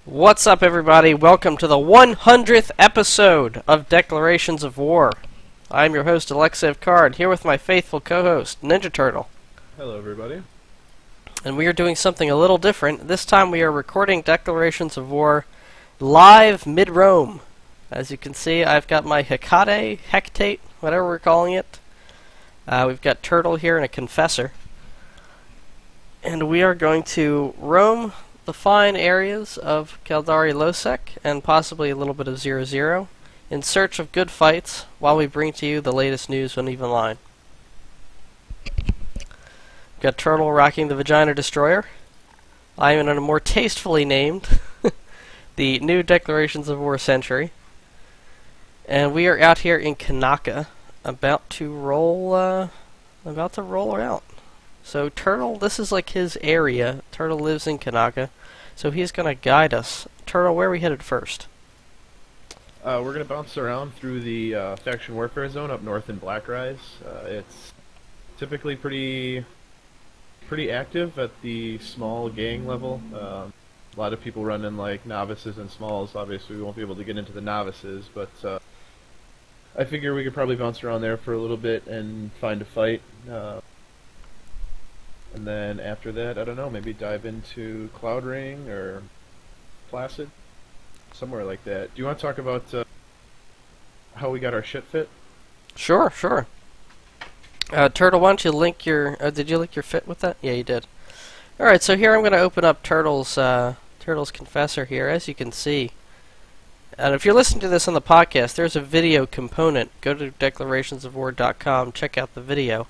What's up, everybody? Welcome to the 100th episode of Declarations of War. I'm your host, Alek and Turtle, here with my faithful co-host, Ninja Turtle. Hello, everybody. And we are doing something a little different. This time we are recording Declarations of War live mid-roam. As you can see, I've got my Hecate, whatever we're calling it. We've got Turtle here and a Confessor. And we are going to roam the fine areas of Caldari Losec and possibly a little bit of 0-0 in search of good fights while we bring to you the latest news on Even Line. Got Turtle rocking the Vagina Destroyer. I am in a more tastefully named the new Declarations of War Century. And we are out here in Kanaka about to roll out. So Turtle, this is like his area. Turtle lives in Kanaka, so he's going to guide us. Turtle, where are we headed first? We're going to bounce around through the faction warfare zone up north in Blackrise. It's typically pretty active at the small gang level. A lot of people run in like novices and smalls. Obviously, we won't be able to get into the novices, but I figure we could probably bounce around there for a little bit and find a fight. And then after that, I don't know, maybe dive into Cloud Ring or Placid, somewhere like that. Do you want to talk about how we got our shit fit? Sure. Turtle, why don't you link your... did you link your fit with that? Yeah, you did. Alright, so here I'm going to open up Turtle's Confessor here, as you can see. And if you're listening to this on the podcast, there's a video component. Go to declarationsofwar.com, check out the video.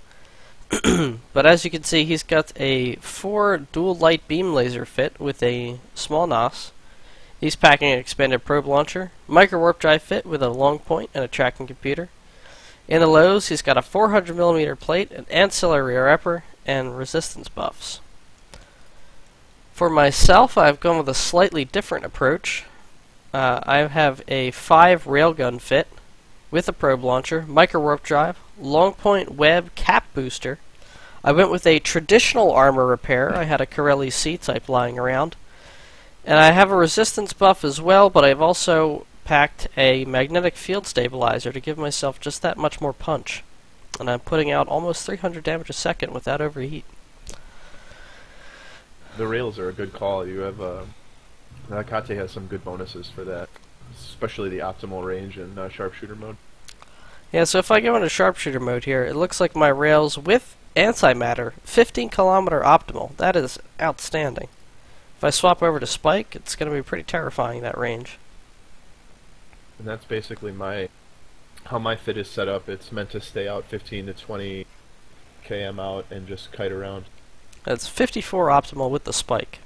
But as you can see, he's got a 4 dual light beam laser fit with a small NOS. He's packing an expanded probe launcher, micro warp drive fit with a long point and a tracking computer. In the lows, he's got a 400mm plate, an ancillary upper, and resistance buffs. For myself, I've gone with a slightly different approach. I have a 5 railgun fit with a probe launcher, micro warp drive, long point web cap booster. I went with a traditional armor repair. I had a Corelli C-type lying around. And I have a resistance buff as well, but I've also packed a magnetic field stabilizer to give myself just that much more punch. And I'm putting out almost 300 damage a second without overheat. The rails are a good call. You have Kate has some good bonuses for that, especially the optimal range in sharpshooter mode. Yeah, so if I go into sharpshooter mode here, it looks like my rails with antimatter, 15 kilometer optimal. That is outstanding. If I swap over to spike, it's going to be pretty terrifying, that range. And that's basically how my fit is set up. It's meant to stay out 15 to 20 km out and just kite around. That's 54 optimal with the spike.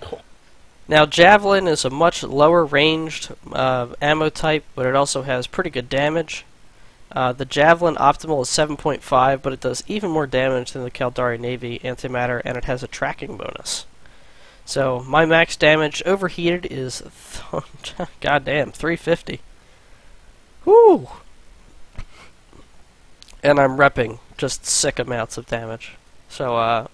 Cool. Now, Javelin is a much lower ranged ammo type, but it also has pretty good damage. The Javelin optimal is 7.5, but it does even more damage than the Caldari Navy antimatter, and it has a tracking bonus. So, my max damage overheated is, goddamn, 350. Woo! And I'm repping just sick amounts of damage. So,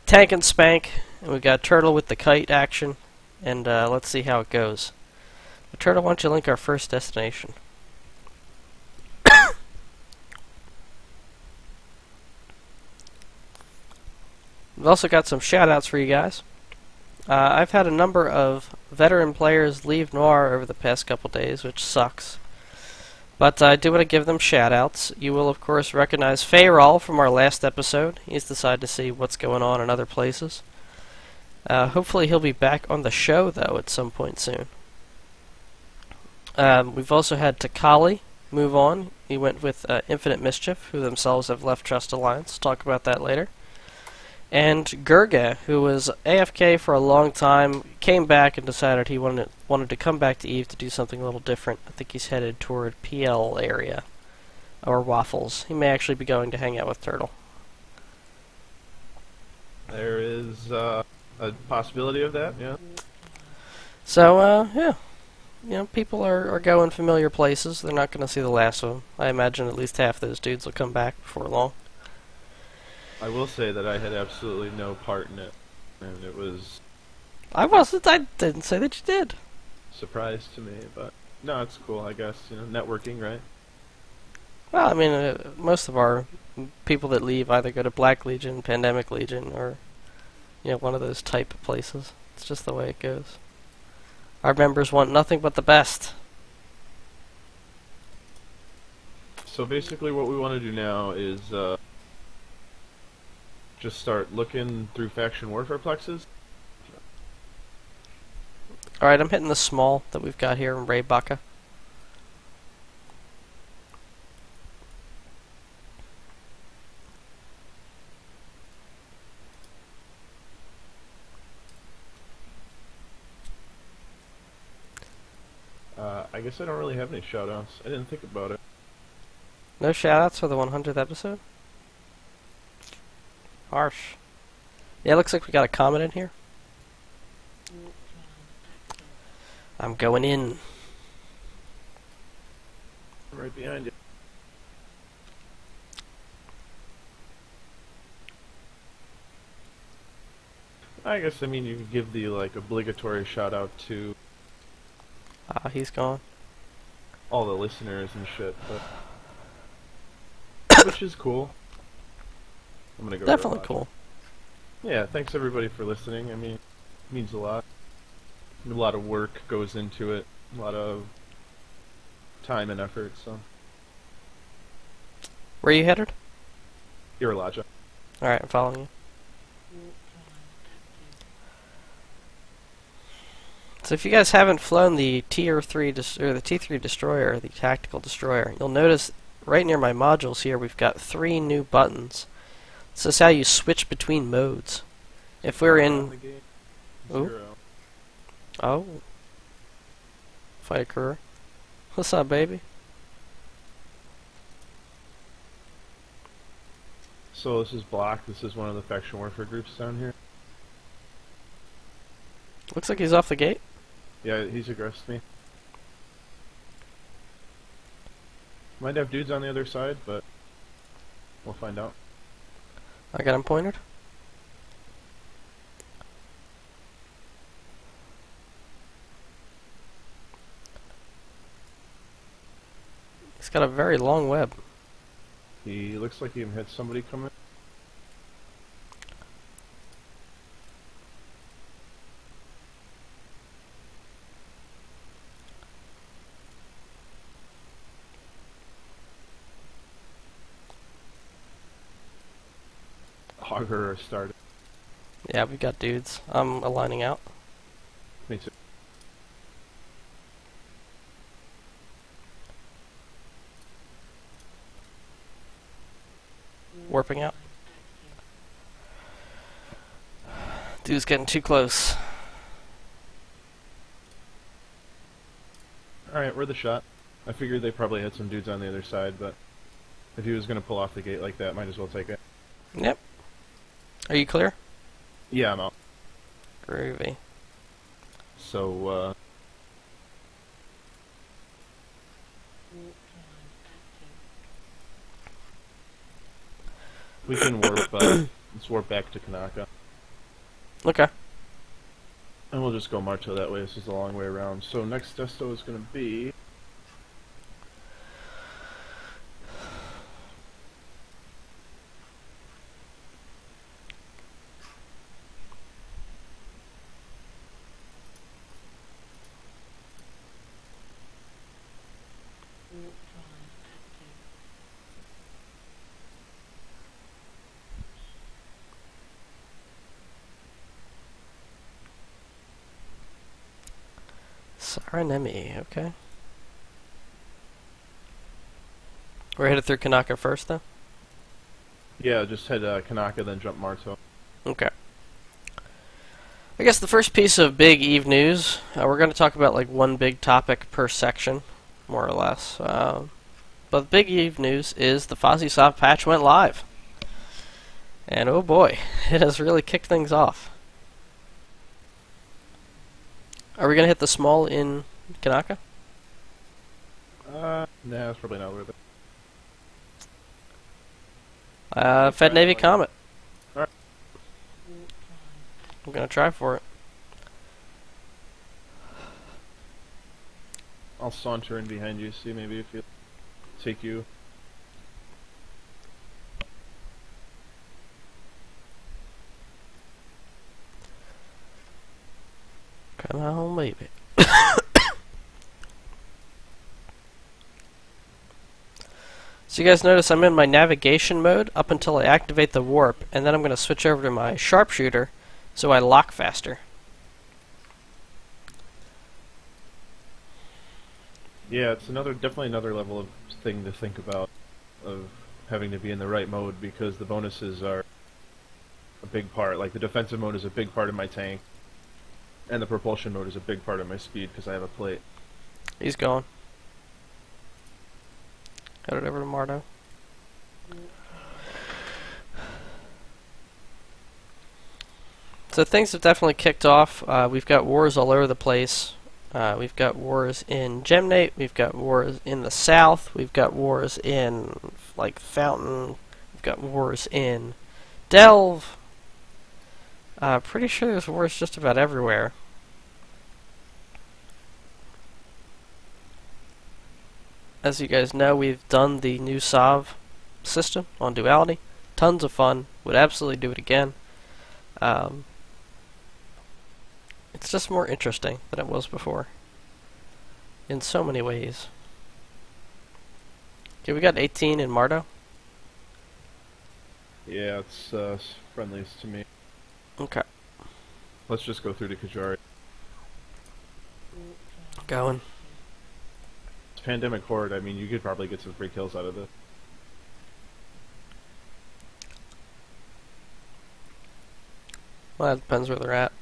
tank and spank, and we've got Turtle with the kite action, and let's see how it goes. But Turtle, why don't you link our first destination? We've also got some shoutouts for you guys. I've had a number of veteran players leave Noir over the past couple days, which sucks. But I do want to give them shoutouts. You will, of course, recognize Fayrol from our last episode. He's decided to see what's going on in other places. Hopefully he'll be back on the show, though, at some point soon. We've also had Takali move on. He went with Infinite Mischief, who themselves have left Trust Alliance. Talk about that later. And Gurga, who was AFK for a long time, came back and decided he wanted to come back to EVE to do something a little different. I think he's headed toward PL area, or Waffles. He may actually be going to hang out with Turtle. There is a possibility of that, yeah. So, yeah. You know, people are going familiar places. They're not going to see the last of them. I imagine at least half those dudes will come back before long. I will say that I had absolutely no part in it, and it was I wasn't. I didn't say that you did. Surprise to me, but no, it's cool. I guess networking, right? Well, I mean, most of our people that leave either go to Black Legion, Pandemic Legion, or one of those type of places. It's just the way it goes. Our members want nothing but the best. So basically, what we want to do now is just start looking through faction warfare plexes. Alright, I'm hitting the small that we've got here in Ray Baka. I guess I don't really have any shoutouts. I didn't think about it. No shoutouts for the 100th episode? Harsh. Yeah, looks like we got a comment in here. I'm going in. Right behind you. I guess, you could give the, obligatory shout-out to He's gone. all the listeners and shit, but which is cool. I'm gonna go Definitely cool. Yeah, thanks everybody for listening. It means a lot. A lot of work goes into it. A lot of time and effort, so. Where are you headed? Iralaja. Alright, I'm following you. So if you guys haven't flown the Tier 3 or the T3 destroyer, the tactical destroyer, you'll notice right near my modules here we've got 3 new buttons. This is how you switch between modes. If we're in... Zero. Oh. Fight career. What's up, baby? So this is Block. This is one of the faction warfare groups down here. Looks like he's off the gate. Yeah, he's aggressed me. Might have dudes on the other side, but we'll find out. I got him pointed. He's got a very long web. He looks like he had somebody coming. Auger started. Yeah, we got dudes. I'm aligning out. Me too. Warping out. Dude's getting too close. Alright, we're the shot. I figured they probably had some dudes on the other side, but if he was going to pull off the gate like that, might as well take it. Yep. Are you clear? Yeah, I'm out. Groovy. So, we can warp, let's warp back to Kanaka. Okay. And we'll just go Marto that way. This is a long way around. So next desto is going to be... Saranemi, okay. We're headed through Kanaka first, though? Yeah, just head Kanaka, then jump Marto. Okay. I guess the first piece of big Eve news, we're going to talk about like one big topic per section, more or less. But the big Eve news is the Fozzie soft patch went live. And oh boy, it has really kicked things off. Are we going to hit the small in Kanaka? Nah, that's probably not worth it. Fed Navy like Comet. Alright. I'm going to try for it. I'll saunter in behind you, see maybe if you take you. Come on, baby. So you guys notice I'm in my navigation mode up until I activate the warp, and then I'm going to switch over to my sharpshooter so I lock faster. Yeah, it's definitely another level of thing to think about, of having to be in the right mode, because the bonuses are a big part. Like, the defensive mode is a big part of my tank, and the propulsion mode is a big part of my speed, because I have a plate. He's gone. Got it over to Mardo. So things have definitely kicked off. We've got wars all over the place. We've got wars in Gemnate. We've got wars in the south. We've got wars in, like, Fountain. We've got wars in Delve. Pretty sure there's wars just about everywhere. As you guys know, we've done the new Sov system on Duality. Tons of fun. Would absolutely do it again. It's just more interesting than it was before. In so many ways. Okay, we got 18 in Mardo. Yeah, it's friendliest to me. Okay. Let's just go through to Kajari. Going. It's Pandemic Horde, I mean, you could probably get some free kills out of this. Well, that depends where they're at.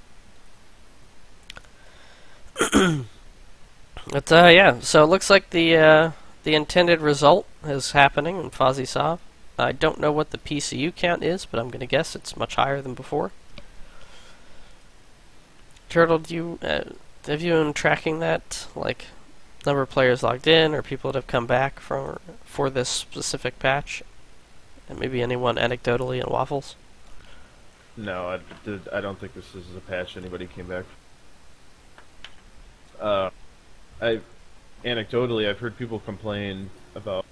But yeah, so it looks like the intended result is happening in Fozzie Sov. I don't know what the PCU count is, but I'm going to guess it's much higher than before. Turtle, have you been tracking that, like number of players logged in, or people that have come back for this specific patch, and maybe anyone anecdotally in Waffles? No, I don't think this is a patch anybody came back. Anecdotally, I've heard people complain about.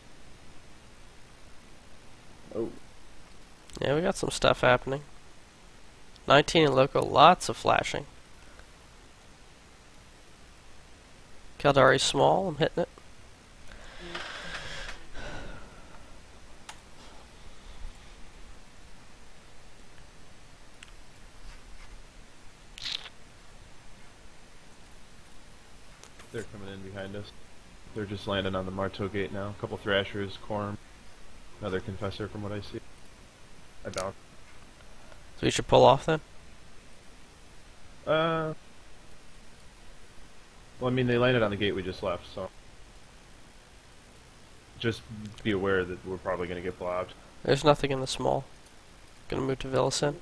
Oh. Yeah, we got some stuff happening. 19 in local, lots of flashing. Kaldari small, I'm hitting it. They're coming in behind us. They're just landing on the Marteau gate now. A couple Thrashers, Corm, another Confessor from what I see. I doubt. So we should pull off then? Well, I mean, they landed on the gate we just left, so. Just be aware that we're probably going to get blobbed. There's nothing in the small. Gonna move to Villacin.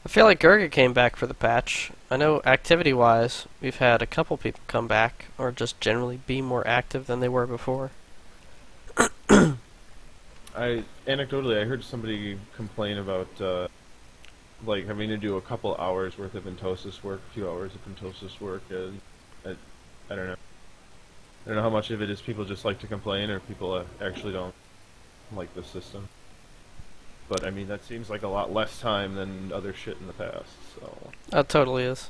I feel like Gurga came back for the patch. I know activity-wise, we've had a couple people come back, or just generally be more active than they were before. Anecdotally, I heard somebody complain about, like, having to do a couple hours worth of Entosis work, a few hours of Entosis work, and I don't know. I don't know how much of it is people just like to complain, or people actually don't like the system. But, I mean, that seems like a lot less time than other shit in the past, so. That totally is.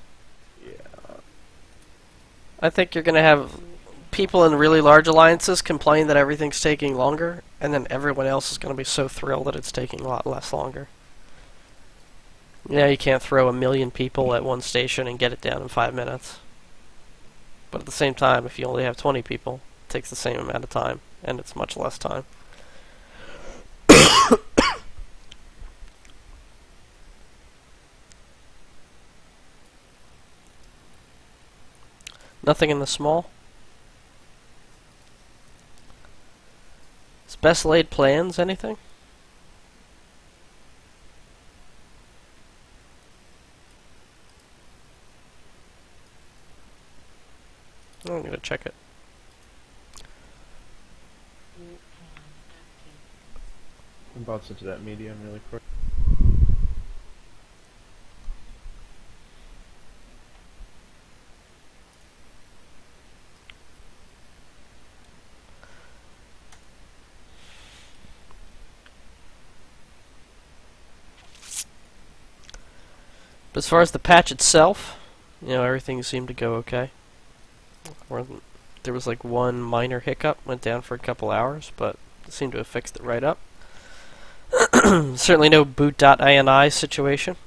Yeah. I think you're gonna have people in really large alliances complain that everything's taking longer, and then everyone else is gonna be so thrilled that it's taking a lot less longer. Yeah, you can't throw 1 million people at one station and get it down in 5 minutes. But at the same time, if you only have 20 people, it takes the same amount of time, and it's much less time. Nothing in the small. Is best laid plans anything? I'm gonna check it. And bounce into that medium really quick. But as far as the patch itself, everything seemed to go okay. There was like one minor hiccup, went down for a couple hours, but it seemed to have fixed it right up. Certainly no boot.ini situation.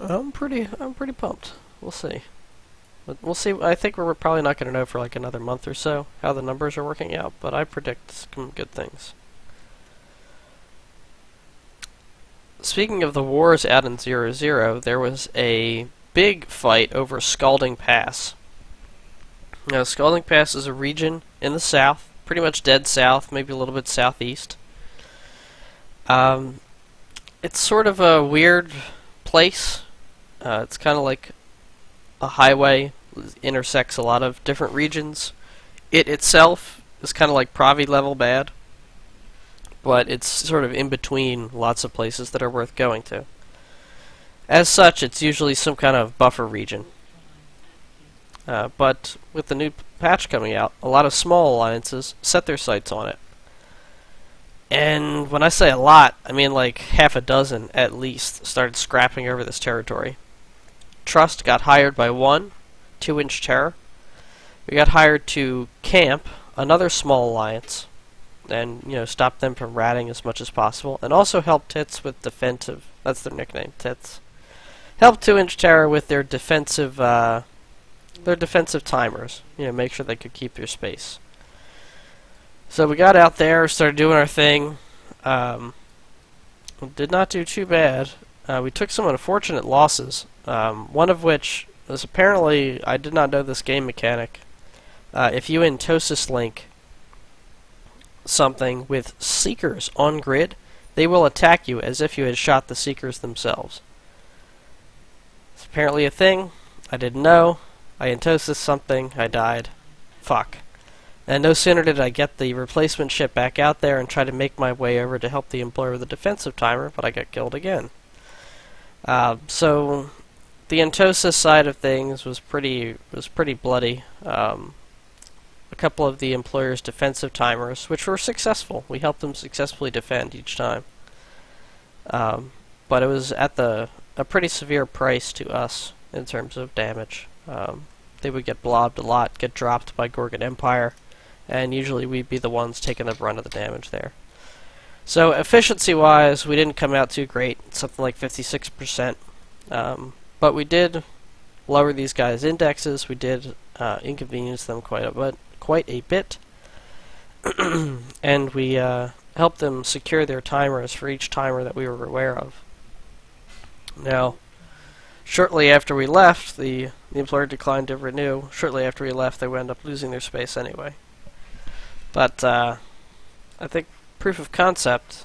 I'm pretty pumped. We'll see. But we'll see. I think we're probably not going to know for like another month or so how the numbers are working out, but I predict some good things. Speaking of the wars out in 0-0, there was a big fight over Scalding Pass. Now, Scalding Pass is a region in the south, pretty much dead south, maybe a little bit southeast. It's sort of a weird place. It's kind of like a highway, intersects a lot of different regions. It itself is kind of like Pravi level bad, but it's sort of in between lots of places that are worth going to. As such, it's usually some kind of buffer region. But with the new patch coming out, a lot of small alliances set their sights on it. And when I say a lot, I mean like half a dozen at least started scrapping over this territory. Trust got hired by one 2-inch terror. We got hired to camp another small alliance and stop them from ratting as much as possible, and also help Tits with defensive. That's their nickname, Tits. Help 2-inch terror with their defensive timers. Make sure they could keep their space. So we got out there, started doing our thing. Did not do too bad. We took some unfortunate losses. One of which was apparently, I did not know this game mechanic. If you Entosis link something with Seekers on grid, they will attack you as if you had shot the Seekers themselves. It's apparently a thing. I didn't know. I Entosis something. I died. Fuck. And no sooner did I get the replacement ship back out there and try to make my way over to help the employer with the defensive timer, but I got killed again. So the Entosis side of things was pretty bloody. A couple of the employer's defensive timers, which were successful. We helped them successfully defend each time. But it was at a pretty severe price to us in terms of damage. They would get blobbed a lot, get dropped by Gorgon Empire, and usually we'd be the ones taking the brunt of the damage there. So efficiency-wise, we didn't come out too great, something like 56%. But we did lower these guys' indexes. We did inconvenience them quite a bit. And we helped them secure their timers for each timer that we were aware of. Now, shortly after we left, the employer declined to renew. Shortly after we left, they wound up losing their space anyway. But I think proof of concept,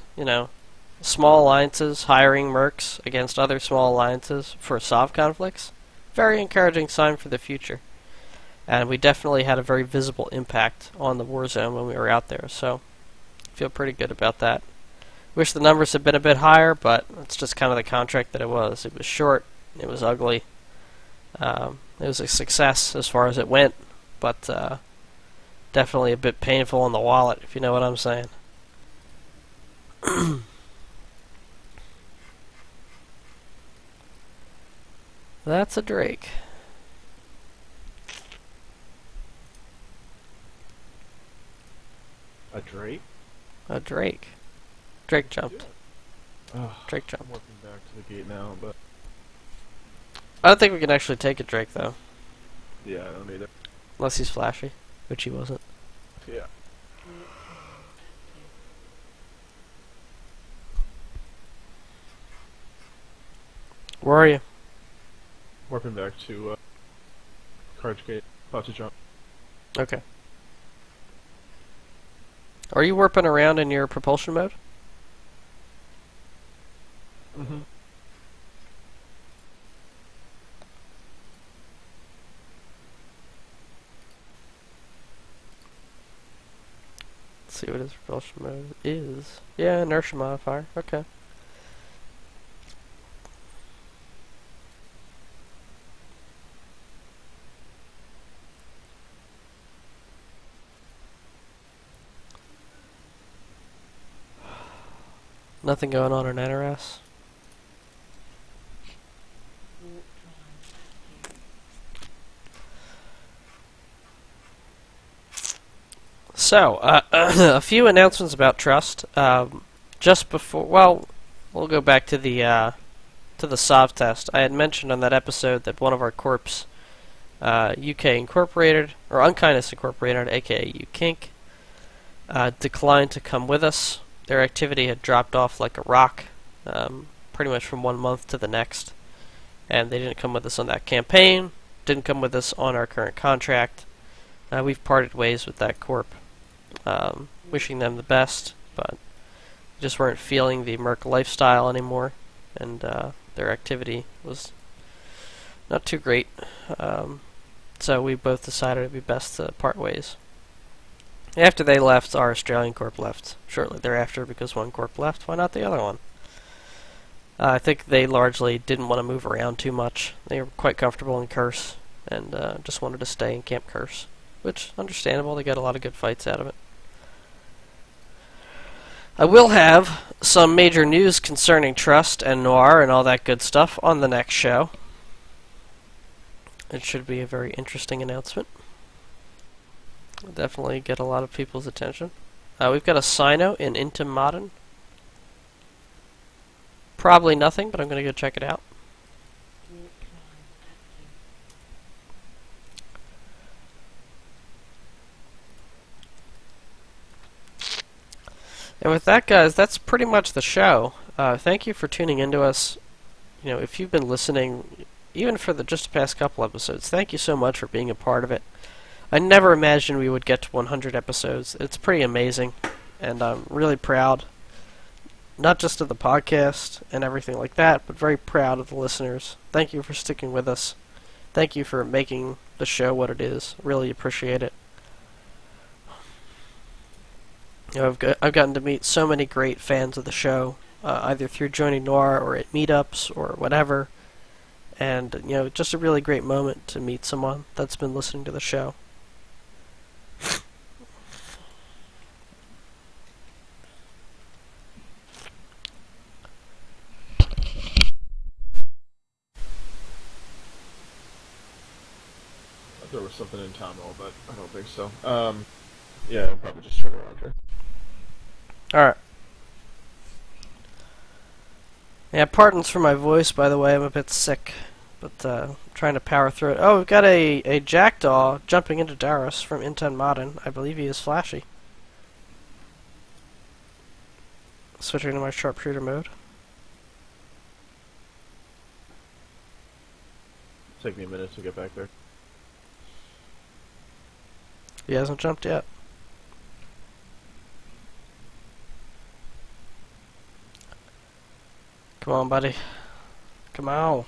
small alliances hiring mercs against other small alliances for SOV conflicts, very encouraging sign for the future. And we definitely had a very visible impact on the war zone when we were out there, so I feel pretty good about that. Wish the numbers had been a bit higher, but it's just kind of the contract that it was. It was short, it was ugly. It was a success as far as it went, but definitely a bit painful on the wallet, if you know what I'm saying. That's a Drake. A Drake? A Drake. Drake jumped. Oh, Drake jumped. I'm working back to the gate now, but I don't think we can actually take a Drake, though. yeah, I don't either. Unless he's flashy, which he wasn't. Yeah. Where are you? Warping back to Carriage Gate. About to jump. Okay. Are you warping around in your propulsion mode? Mm-hmm. see what his propulsion mode is. Yeah, inertia modifier. Okay. Nothing going on in NRS. So, a few announcements about Trust. Just before, well, we'll go back to the SOV test. I had mentioned on that episode that one of our corps, UK Incorporated, or Unkindness Incorporated, aka UKink, declined to come with us. Their activity had dropped off like a rock, pretty much from one month to the next, and they didn't come with us on that campaign, didn't come with us on our current contract. We've parted ways with that corp. Wishing them the best, but just weren't feeling the Merc lifestyle anymore, and their activity was not too great. So we both decided it'd be best to part ways. After they left, our Australian corp left shortly thereafter, because one corp left, why not the other one? I think they largely didn't want to move around too much. They were quite comfortable in Curse, and just wanted to stay in Camp Curse, which, understandable, they got a lot of good fights out of it. I will have some major news concerning Trust and Noir and all that good stuff on the next show. It should be a very interesting announcement. It'll definitely get a lot of people's attention. We've got a Sino in Into Modern. Probably nothing, but I'm going to go check it out. And with that, guys, that's pretty much the show. Thank you for tuning into us. You know, if you've been listening, even for just the past couple episodes, thank you so much for being a part of it. I never imagined we would get to 100 episodes. It's pretty amazing, and I'm really proud, not just of the podcast and everything like that, but very proud of the listeners. Thank you for sticking with us. Thank you for making the show what it is. Really appreciate it. You know, I've gotten to meet so many great fans of the show, either through joining Noir or at meetups or whatever. And, you know, just a really great moment to meet someone that's been listening to the show. There was something in Tomo, but I don't think so. Yeah, I'll probably just turn around here. Alright. Yeah, pardons for my voice, by the way. I'm a bit sick, but I'm trying to power through it. Oh, we've got a Jackdaw jumping into Darius from Inten Modern. I believe he is flashy. Switching to my sharpshooter mode. Take me a minute to get back there. He hasn't jumped yet. Come on, buddy. Come on.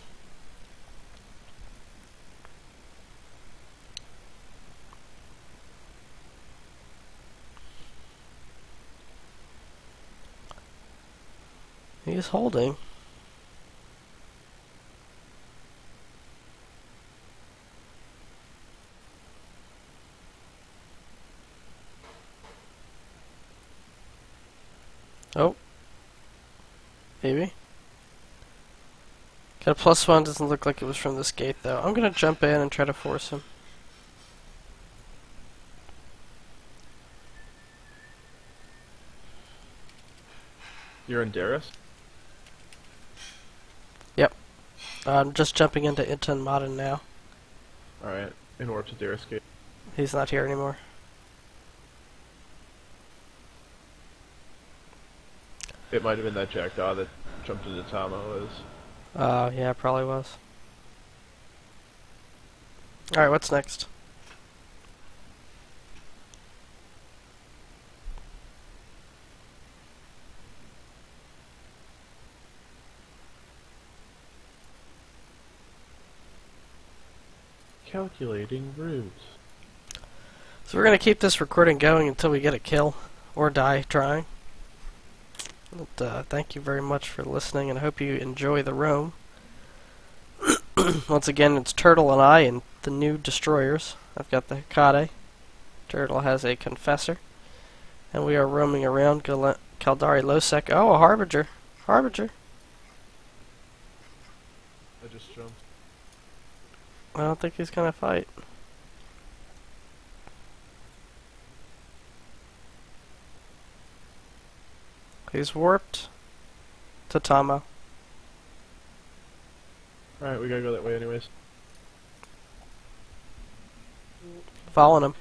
He's holding. Oh. Maybe. Got a +1, doesn't look like it was from this gate though. I'm gonna jump in and try to force him. You're in Darius? Yep. I'm just jumping into Inten Modern now. Alright, in order to Darius gate. He's not here anymore. It might have been that Jackdaw that jumped into Tomo. Yeah, it probably was. Alright, what's next? Calculating routes. So we're gonna keep this recording going until we get a kill. or die trying. But, thank you very much for listening, and I hope you enjoy the roam. Once again, it's Turtle and I and the new destroyers. I've got the Hecate. Turtle has a Confessor. And we are roaming around Kaldari Losec. Oh, a Harbinger. Harbinger. I just jumped. I don't think he's gonna fight. He's warped to Tamo. Alright, we gotta go that way anyways. Following him.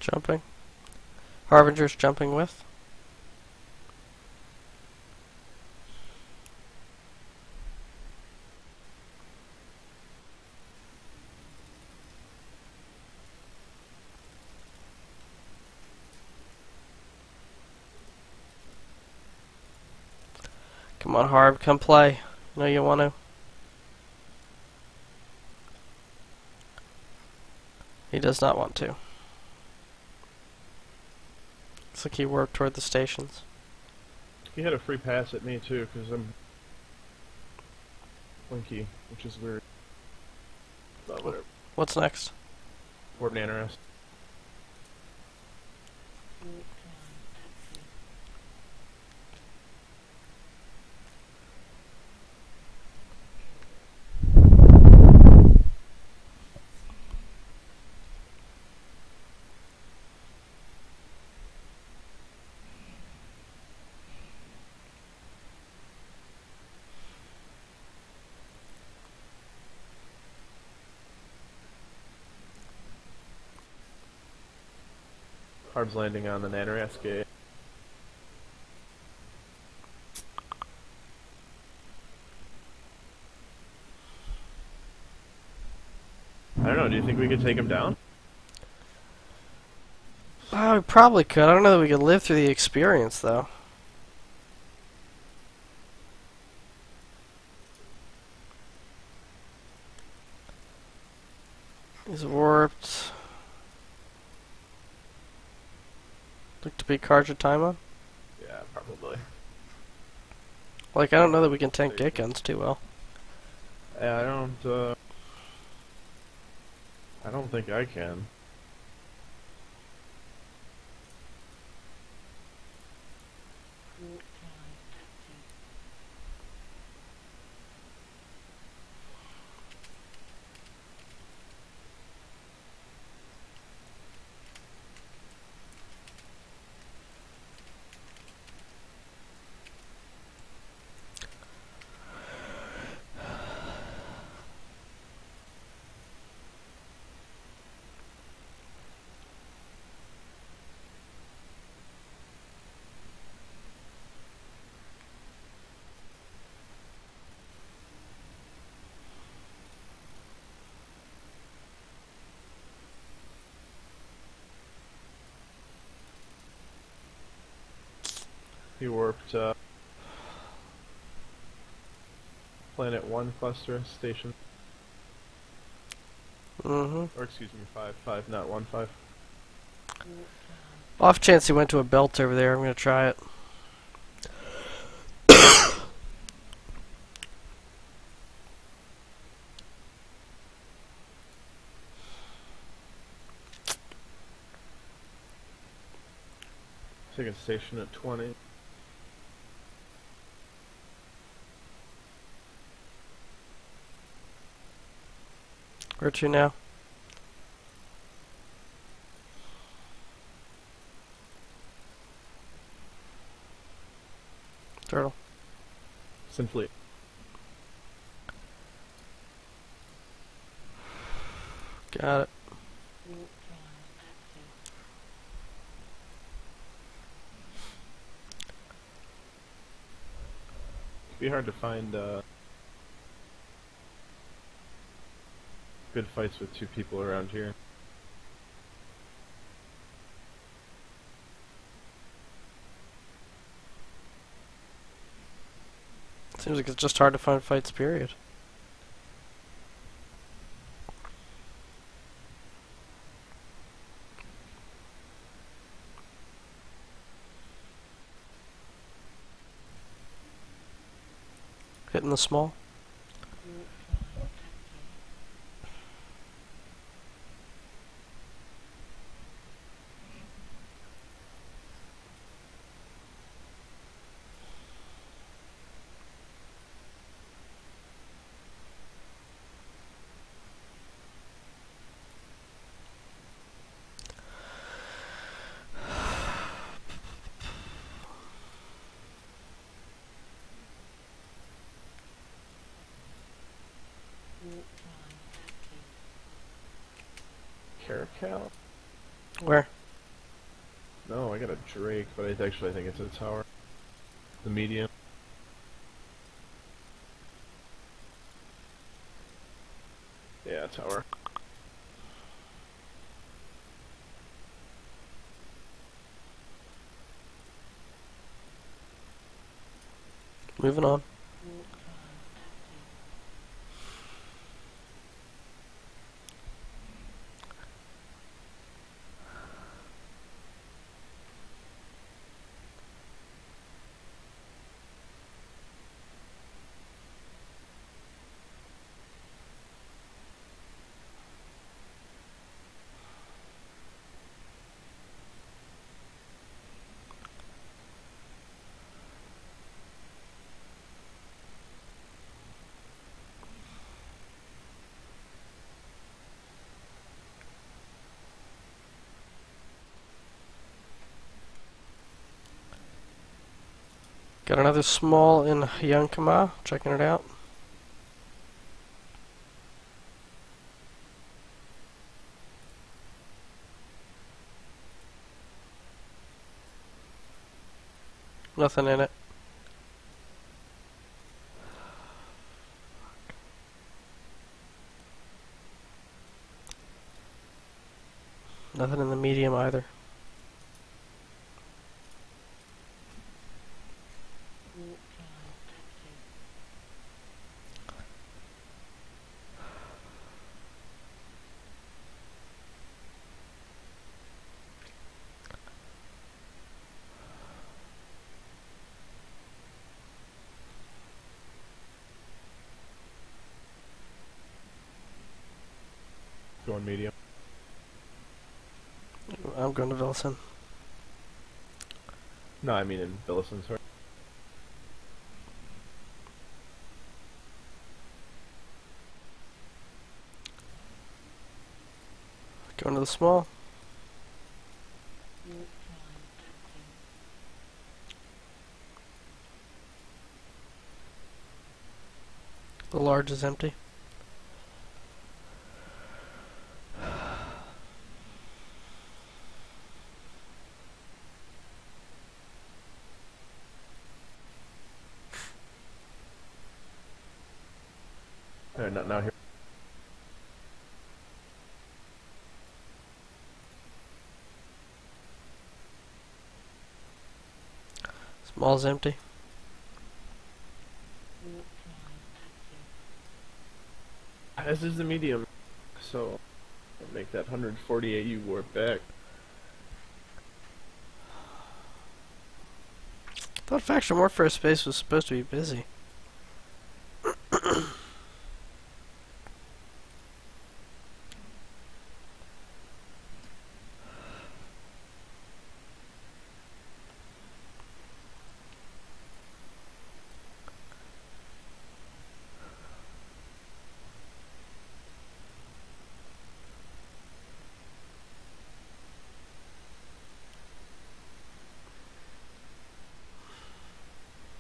Jumping. Harbinger's jumping with. Come on, Harb, come play. You know you want to. He does not want to. Looks like he warped toward the stations. He had a free pass at me too, because I'm Blinky, which is weird. But whatever. What's next? Warp Nanorast. Harb's landing on the Nanorast gate. I don't know, do you think we could take him down? We probably could. I don't know that we could live through the experience, though. He's warped. Look to be Karjatima. Yeah, probably. Like, I don't know that we can tank gate guns too well. Yeah, I don't think I can. He warped Planet 1 cluster station. Mm-hmm. Or excuse me, 5, not 1, 5. Off chance he went to a belt over there, I'm gonna try it. Take a station at 20. Where to now? Turtle. Simply. Got it. It'd be hard to find good fights with two people around here. Seems like it's just hard to find fights, period. Hitting the small. Caracal? Where? No, I got a Drake, but I think it's a tower. The medium. Yeah, tower. Moving on. Got another small in Yankama. Checking it out. Nothing in it. Nothing in the medium either. Going medium. I'm going to Vilson. No, I mean in Billison's. Sorry. Going to the small. The large is empty. Alright, not now here. Small's empty. As is the medium, so I'll make that 148U warp back. Thought faction warfare space was supposed to be busy.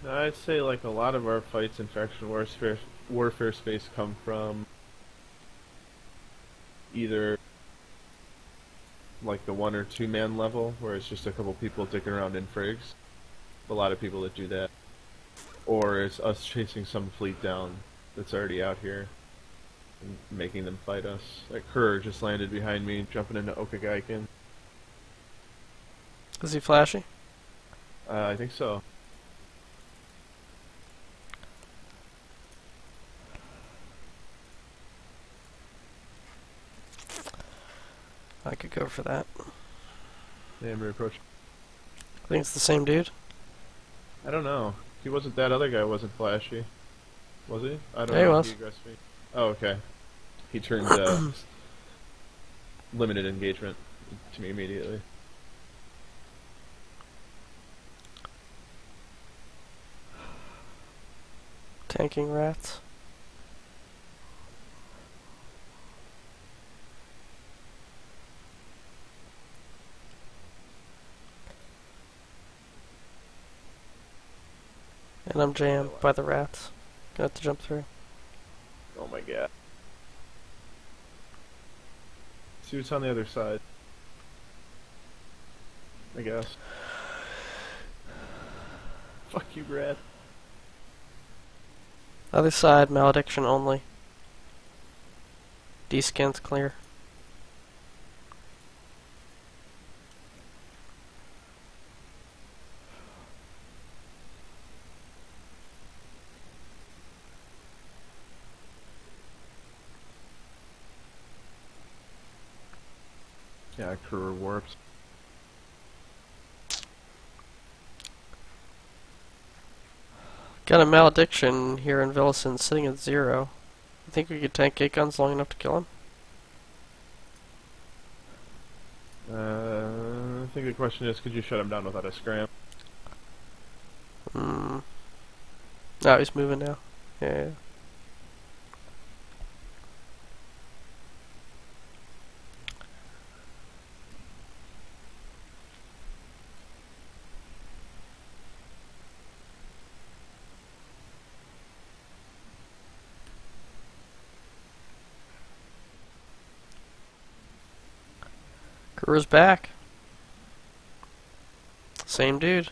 I'd say like a lot of our fights in faction warfare space come from either like the 1 or 2 man level, where it's just a couple people dicking around in frigs. A lot of people that do that. Or it's us chasing some fleet down that's already out here and making them fight us. Like Kerr just landed behind me, jumping into Okagaiken. Is he flashy? I think so. I could go for that. Yeah, we approach. I think it's the same dude. I don't know. He wasn't. That other guy wasn't flashy, was he? I don't Yeah, he know. was. He aggressed me. Oh, okay. He turned limited engagement to me immediately. Tanking rats. And I'm jammed by the rats. Gonna have to jump through. Oh my god. See what's on the other side. I guess. Fuck you, Brad. Other side, malediction only. D-scan's clear. Yeah, career warps. Got a malediction here in Villicin sitting at 0. You think we could tank 8 guns long enough to kill him? I think the question is, could you shut him down without a scram? Hmm. No, he's moving now. Yeah. Guru's back. Same dude.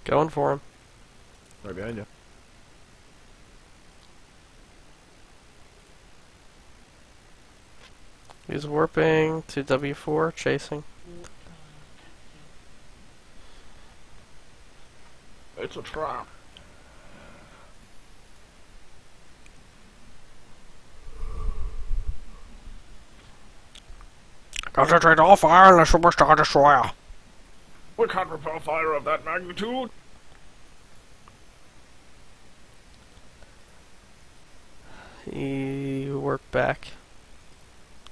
Going for him. Right behind you. He's warping to W4, chasing. It's a trap. Concentrate all fire on the Superstar Destroyer. We can't repel fire of that magnitude. He worked back.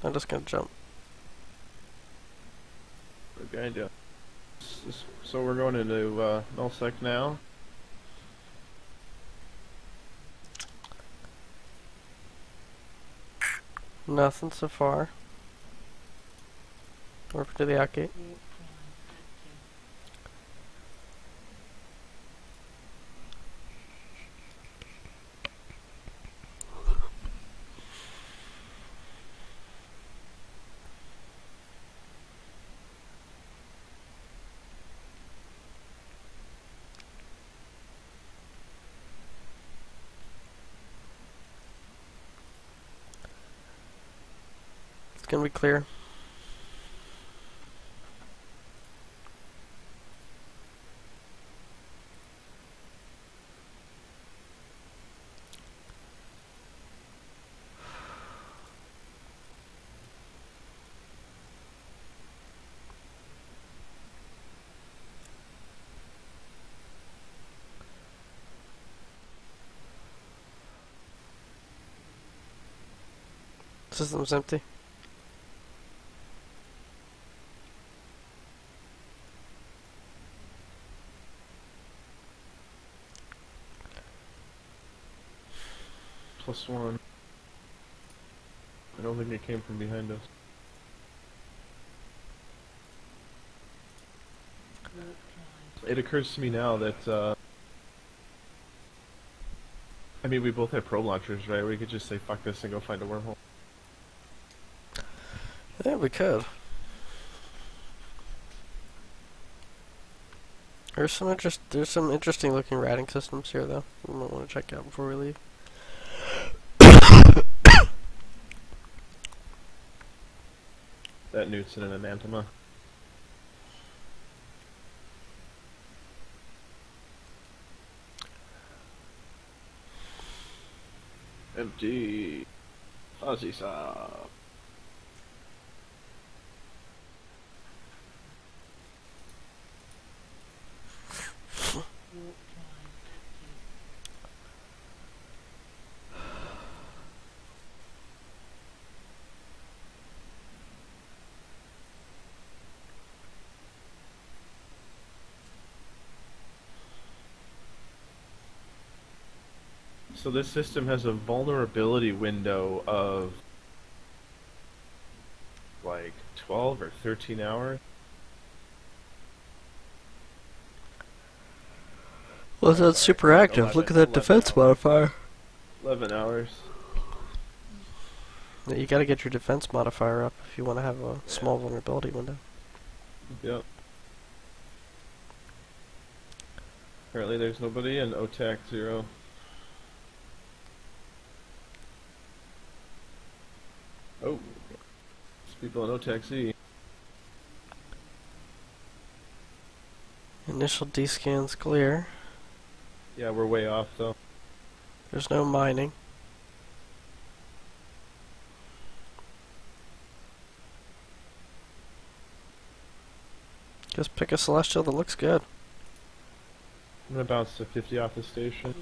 I'm just gonna jump. Right behind you. So we're going into nullsec now. Nothing so far. Warp to the outgate. It's gonna be clear. System's empty. +1. I don't think it came from behind us. it occurs to me now that I mean, we both have probe launchers, right? We could just say fuck this and go find a wormhole. Yeah, we could. There's some interesting looking routing systems here, though. We might want to check out before we leave. That newt's in an anantema. Empty. Fozzie stop. So this system has a vulnerability window of like 12 or 13 hours. Well, that's super active. Look at that defense modifier. 11 hours. Yeah, you gotta get your defense modifier up if you want to have a small vulnerability window. Yep. Apparently there's nobody in OTAC 0. Oh. There's people in OTAC Z. Initial D-scan's clear. Yeah, we're way off though. There's no mining. Just pick a celestial that looks good. I'm gonna bounce to 50 off the station.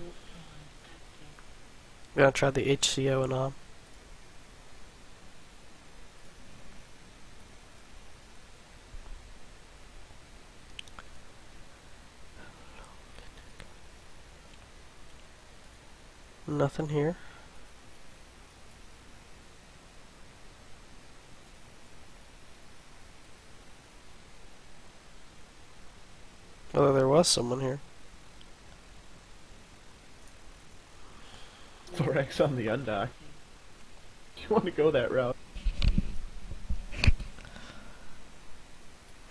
I'm gonna try the HCO and on. Nothing here. Although there was someone here. Thorax on the undock. Do you want to go that route?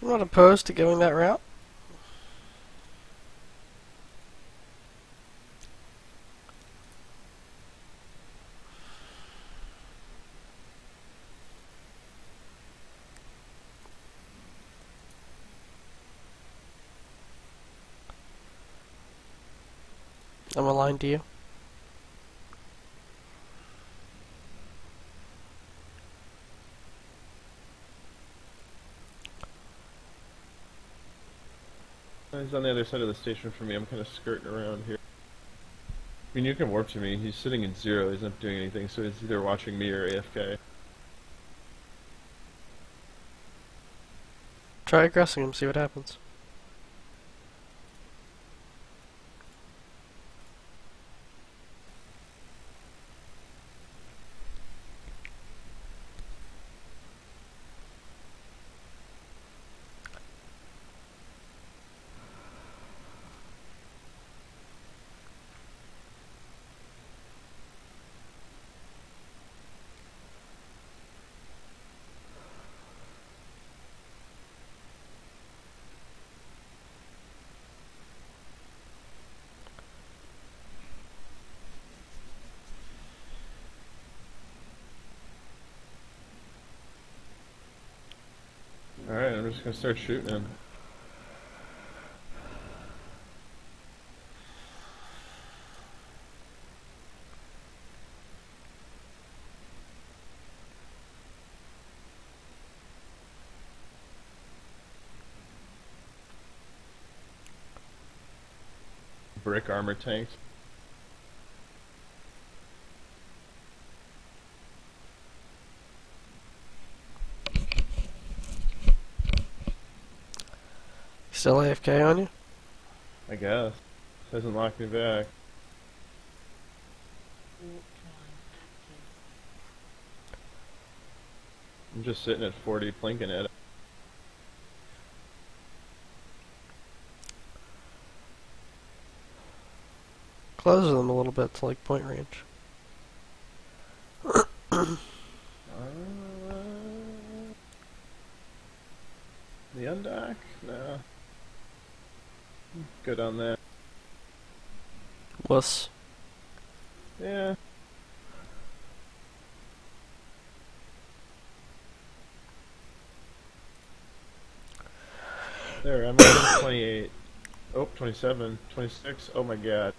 I'm not opposed to going that route. I'm aligned to you. He's on the other side of the station for me. I'm kind of skirting around here. I mean, you can warp to me. He's sitting in 0. He's not doing anything, so he's either watching me or AFK. Try aggressing him, see what happens. Alright, I'm just gonna start shooting him. Brick armor tanks. Still AFK on you? I guess. Doesn't lock me back. I'm just sitting at 40 plinking at it. close them a little bit to like point range. The undock? No. Good on that. Wuss. Yeah. There, I'm at 28. Oh, 27, 26. Oh my god.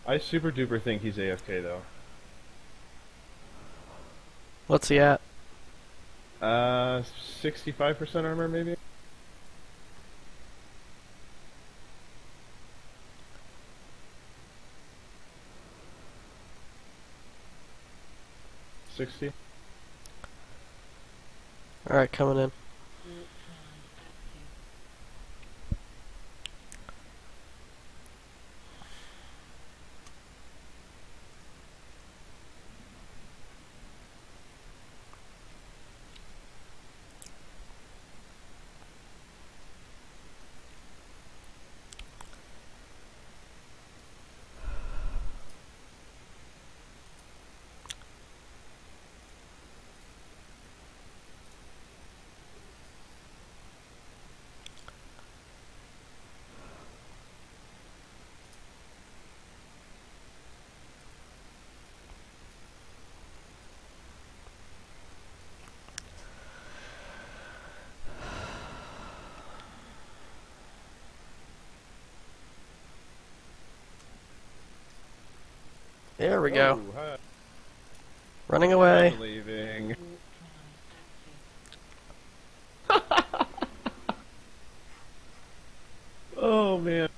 I super duper think he's AFK though. What's he at? 65% armor maybe? $60? Alright, coming in. There we go. Oh, hi. Running away. I'm leaving. Oh man.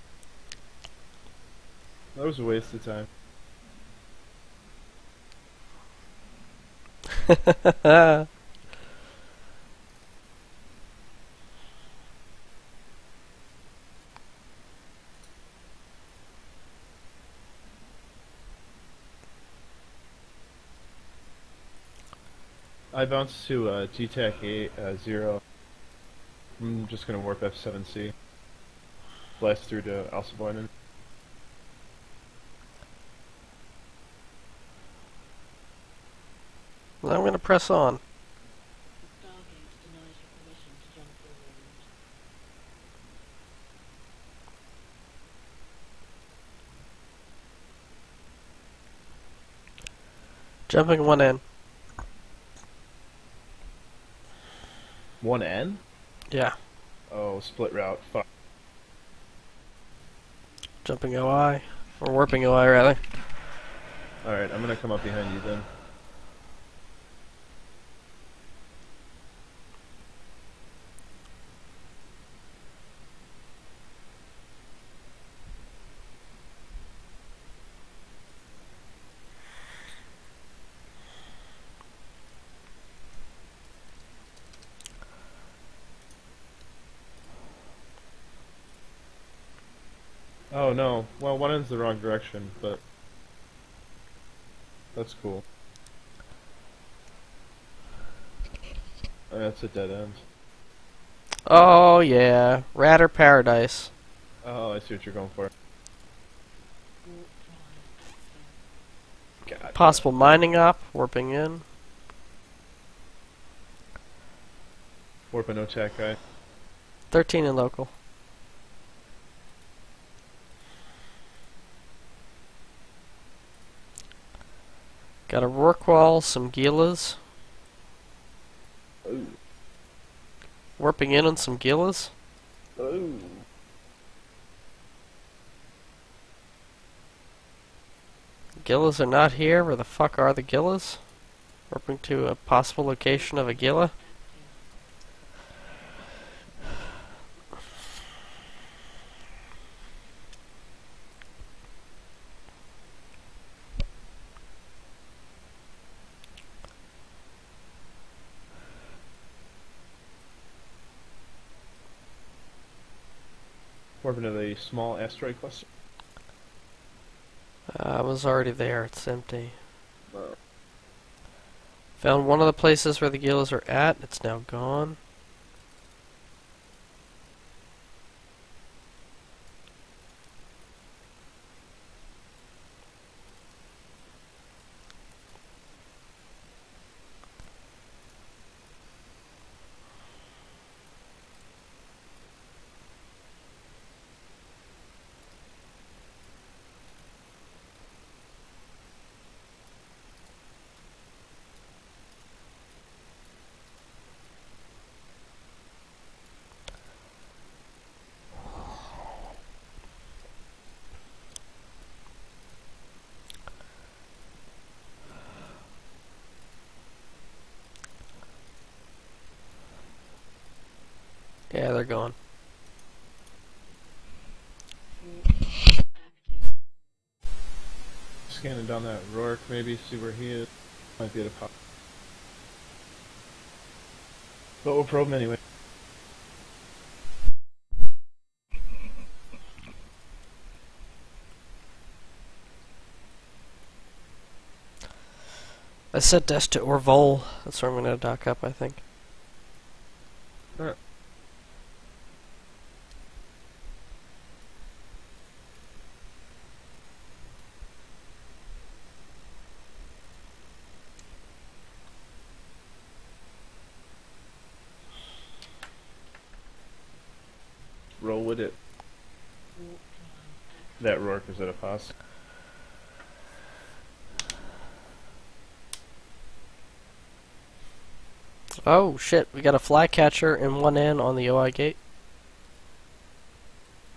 That was a waste of time. I bounced to G-Tac 8, 0. I'm just gonna warp F7C. Blast through to Alciboinen. Now I'm going to press on. Jumping one in. 1N? Yeah. Oh, split route. Fuck. Jumping OI. Or warping OI, rather. Alright, I'm gonna come up behind you then. Oh no. Well, 1N's the wrong direction, but that's cool. Oh, that's a dead end. Oh, yeah. Rat or paradise. Oh, I see what you're going for. God. Possible mining op. Warping in. Warp a no attack guy. 13 in local. Got a Rorqual, some Gilas. Ooh. Warping in on some Gilas. Ooh. Gilas are not here. Where the fuck are the Gilas? Warping to a possible location of a Gila. orbit of a small asteroid cluster. I was already there. It's empty. Uh, Found one of the places where the gills are at. It's now gone. Yeah, they're gone. Scanning down that Rourke, maybe see where he is. Might be at a pop. But we'll probe him anyway. I set desk to Orvol. That's where I'm going to dock up, I think. Alright. Roll with it. That Rourke is at a pos. Oh, shit. We got a flycatcher in one end on the OI gate.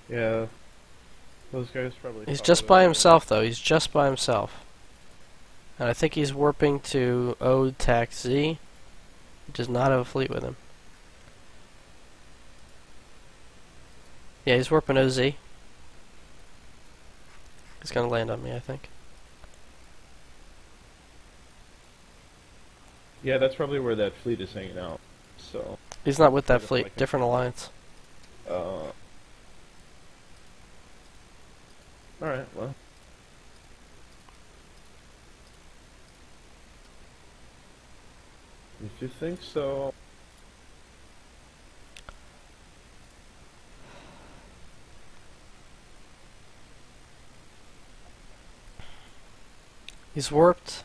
Yeah. Those guys probably. He's just by himself, though. He's just by himself. And I think he's warping to O tac Z. He does not have a fleet with him. Yeah, he's warping OZ. He's gonna land on me, I think. Yeah, that's probably where that fleet is hanging out. So. He's not with that fleet. Different alliance. Alright, well. If you think so. He's warped.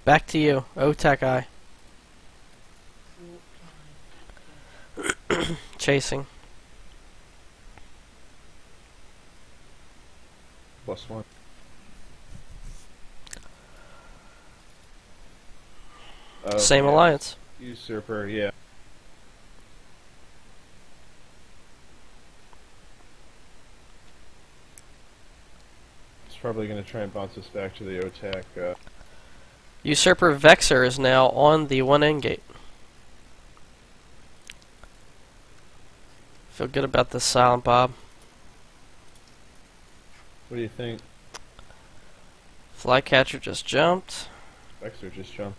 Back to you. O-Tech I. Chasing. +1. Same alliance. Usurper, yeah. It's probably going to try and bounce us back to the OTAC. Usurper Vexer is now on the one end gate. Feel good about this, Silent Bob. What do you think? Flycatcher just jumped. Vexer just jumped.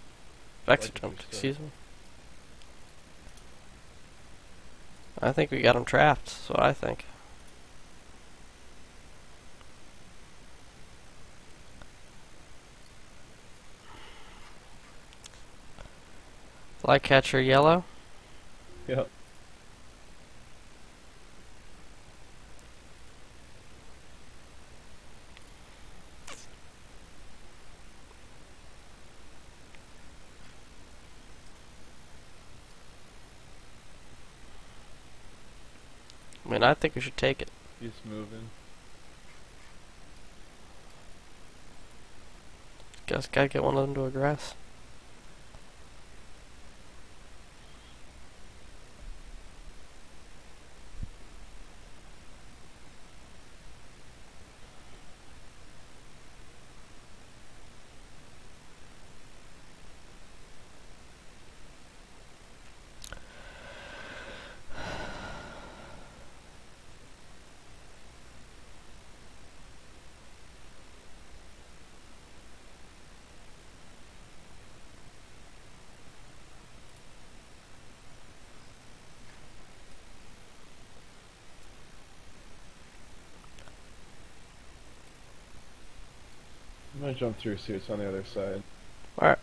Vexer jumped, excuse me. I think we got him trapped. That's what I think. Flycatcher yellow. Yep. I mean, I think we should take it. He's moving. Guess gotta get one of them to aggress. gonna jump through, see what's on the other side. Alright.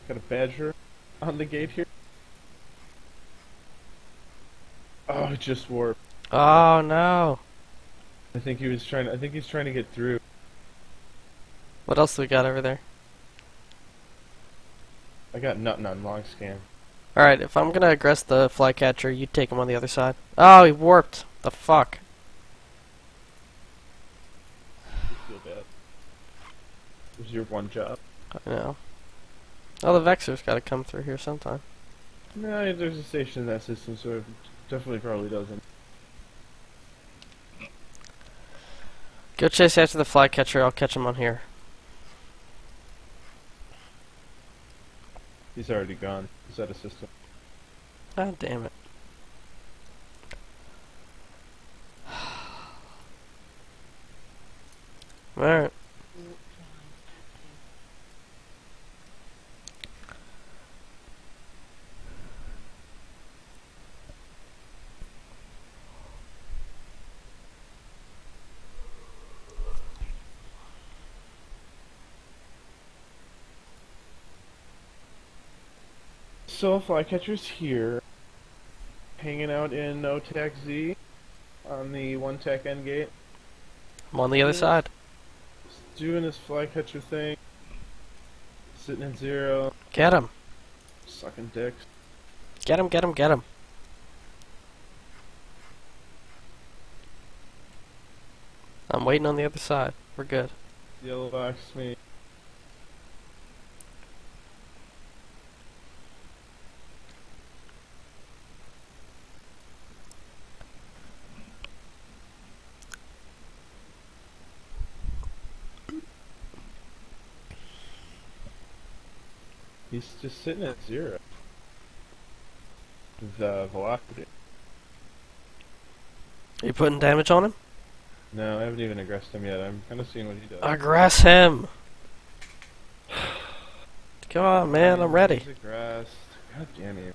Got a badger on the gate here. Oh, it just warped. Oh no. I think he's trying to get through. What else do we got over there? I got nothing on long scan. Alright, if I'm gonna aggress the flycatcher, you take him on the other side. Oh, he warped. The fuck? I feel bad. It was your one job. I know. Oh, the Vexor's gotta come through here sometime. No, there's a station in that system, so it definitely probably doesn't. Go chase after the flycatcher, I'll catch him on here. He's already gone. He's out of system. Ah, damn it. Alright. So, flycatcher's here. Hanging out in no tac Z on the one tac end gate. I'm on the other side. Just doing this flycatcher thing. Sitting at 0. Get him. Sucking dicks. Get him, get him, get him. I'm waiting on the other side. We're good. Yellow box me. He's just sitting at 0. The velocity. Are you putting damage on him? No, I haven't even aggressed him yet. I'm kind of seeing what he does. Aggress him! Come on, man, I'm ready. He's aggressed. God damn you.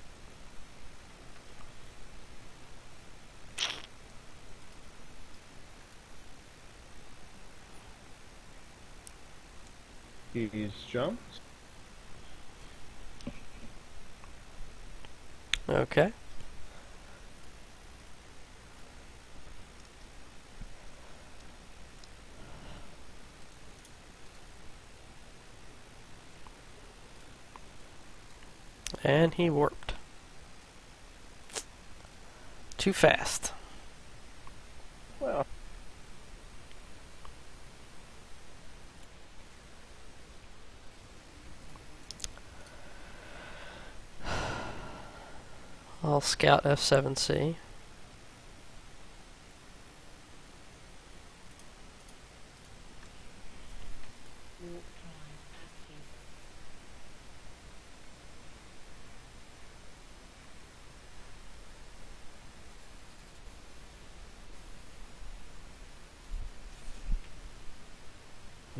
He's jumped. Okay. And he warped. Too fast. Well, I'll scout F7C.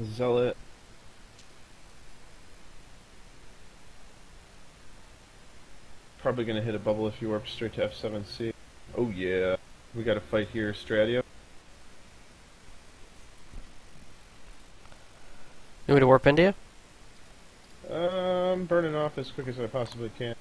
Zealot. Probably gonna hit a bubble if you warp straight to F7C. Oh yeah. We got a fight here, Stradio. You want me to warp into you? I'm burning off as quick as I possibly can.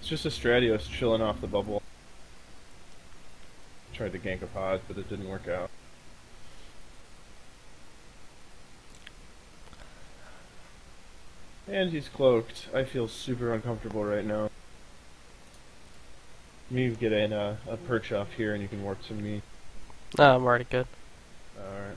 It's just a Stradios chilling off the bubble. Tried to gank a pod, but it didn't work out. And he's cloaked. I feel super uncomfortable right now. Me get a perch off here and you can warp to me. No, I'm already good. Alright.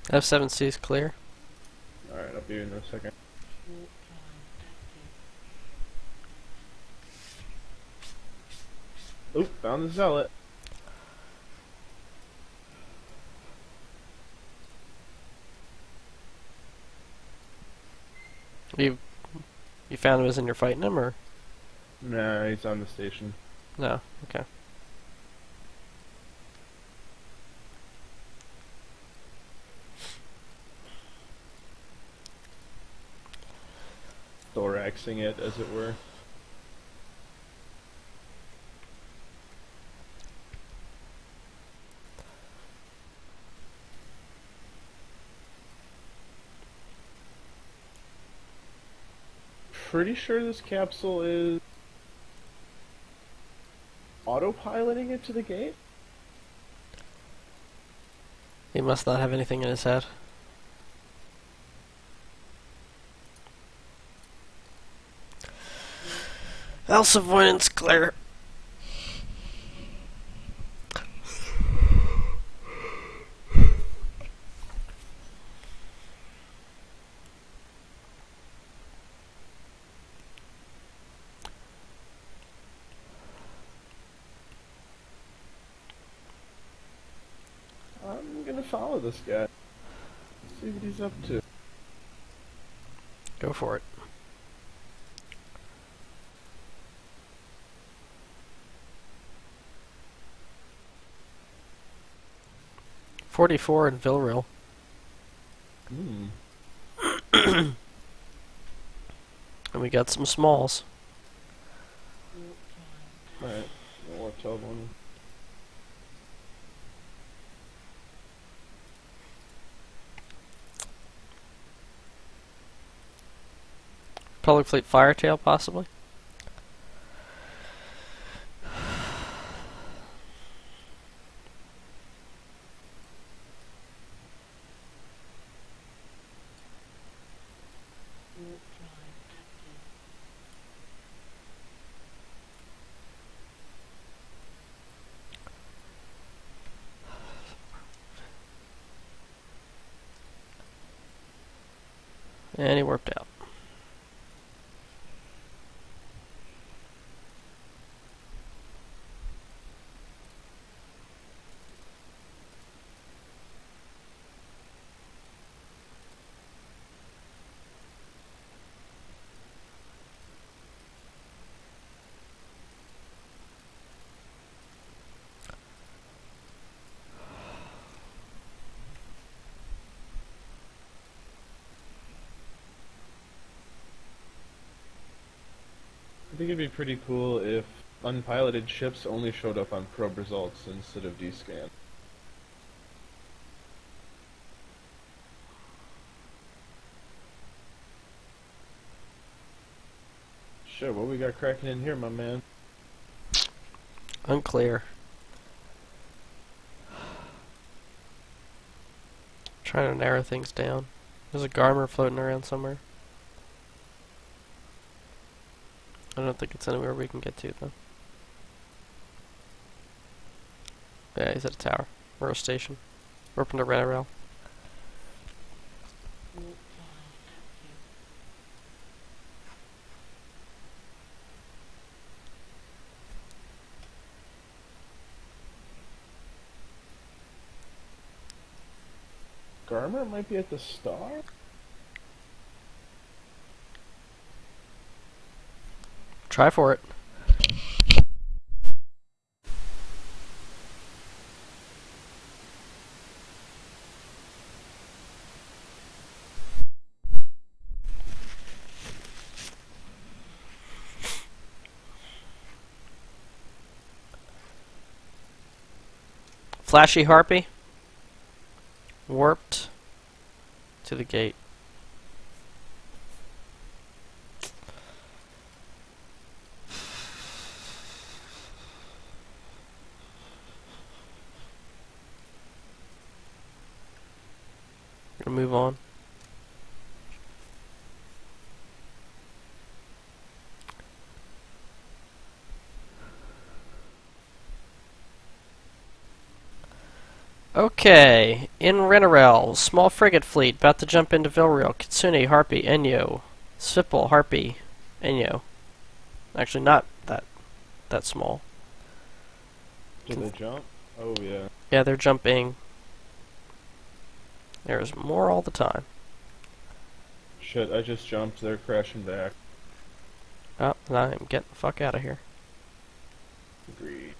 F7C is clear. Alright, I'll be in a second. Oop, found the zealot. You found him as in you're fighting him, or? Nah, he's on the station. No, okay. Thoraxing it, as it were. Pretty sure this capsule is autopiloting it to the gate? He must not have anything in his head. Else avoidance clear. I'm gonna follow this guy. See what he's up to. Go for it. .44 in Vilril. Hmm. And we got some smalls. Alright, we'll tell one. Public Fleet Firetail, possibly. And he warped out. I think it'd be pretty cool if unpiloted ships only showed up on probe results instead of D-scan. Shit, what we got cracking in here, my man? Unclear. Trying to narrow things down. There's a Garmer floating around somewhere. I don't think it's anywhere we can get to, though. Yeah, he's at a tower. Or a station. We're up into Renarel. Garmer might be at the star? Try for it. Flashy Harpy. Warped to the gate. Gonna move on. Okay, in Renarel, small frigate fleet about to jump into Vilreal. Kitsune, Harpy, Enyo, Sipple, Harpy, Enyo. Actually, not that small. Did they jump? Oh yeah. Yeah, they're jumping. There's more all the time. Shit, I just jumped. They're crashing back. Oh, I'm getting the fuck out of here. Agreed.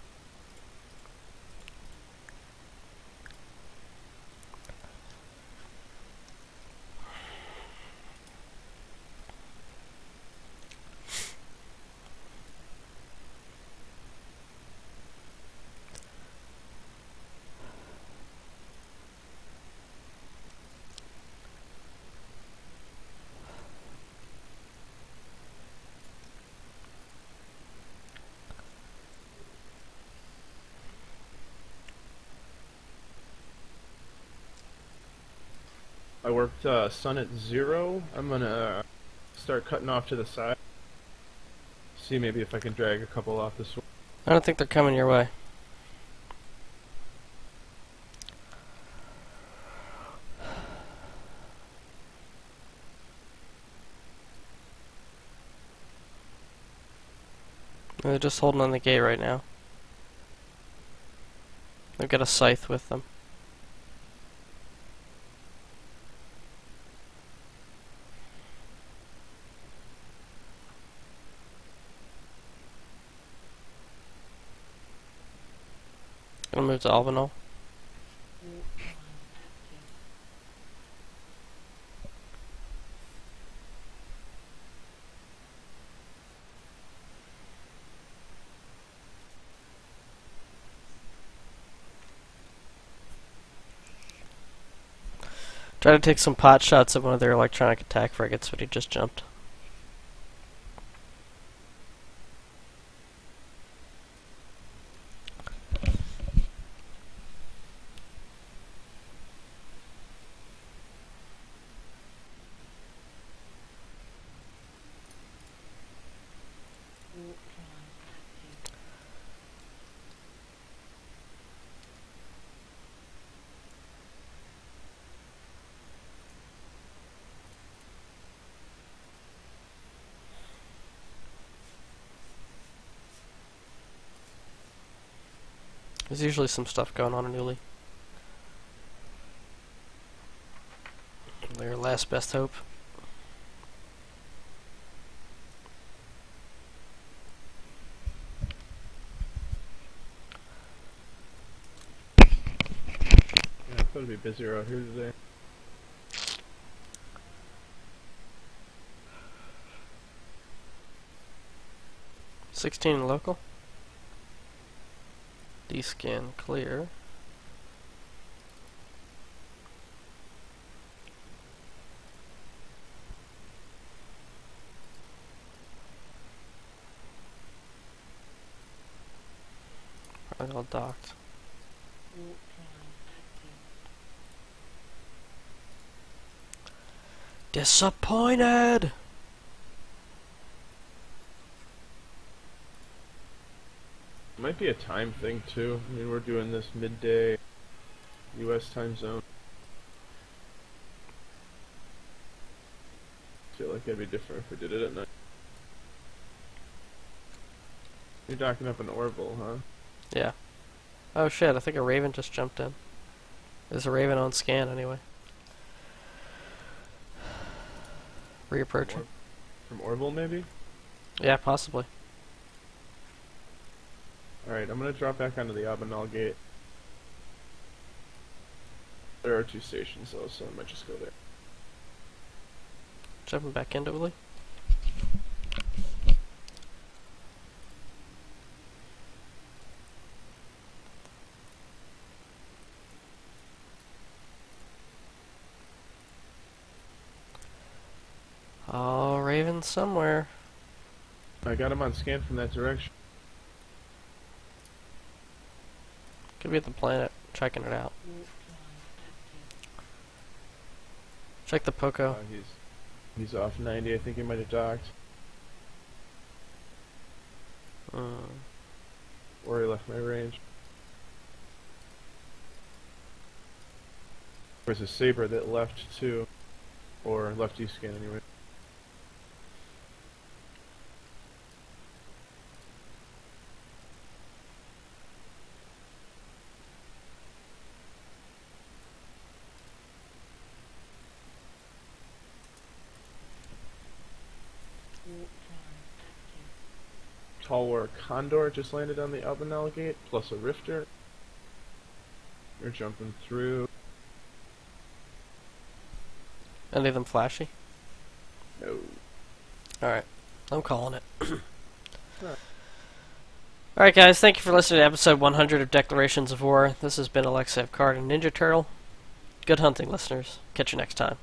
I worked sun at 0. I'm gonna start cutting off to the side. See maybe if I can drag a couple off this one. I don't think they're coming your way. They're just holding on the gate right now. They've got a scythe with them. Gonna move to Albanol. Try to take some pot shots at one of their electronic attack frigates, but he just jumped. There's usually some stuff going on in Uli. Their last best hope. Yeah, I thought it'd be busier out here today. $16 local. D-scan clear. Probably all docked. Disappointed! Might be a time thing too. I mean, we're doing this midday U.S. time zone. I feel like it'd be different if we did it at night. You're docking up an Orville, huh? Yeah. Oh shit, I think a Raven just jumped in. There's a Raven on scan anyway. Reapproaching. From Orville, maybe? Yeah, possibly. Alright, I'm gonna drop back onto the Abanal gate. There are 2 stations though, so I might just go there. Jumping back into Uli. Oh, Raven somewhere. I got him on scan from that direction. Could be at the planet, checking it out. Check the Poco. He's off 90. I think he might have docked. Or he left my range. There's a saber that left too, or lefty skin anyway. Tall War Condor just landed on the Albanel gate, plus a Rifter. You're jumping through. Any of them flashy? No. Alright. I'm calling it. Alright. Alright guys, thank you for listening to episode 100 of Declarations of War. This has been Alexei of Card and Ninja Turtle. Good hunting, listeners. Catch you next time.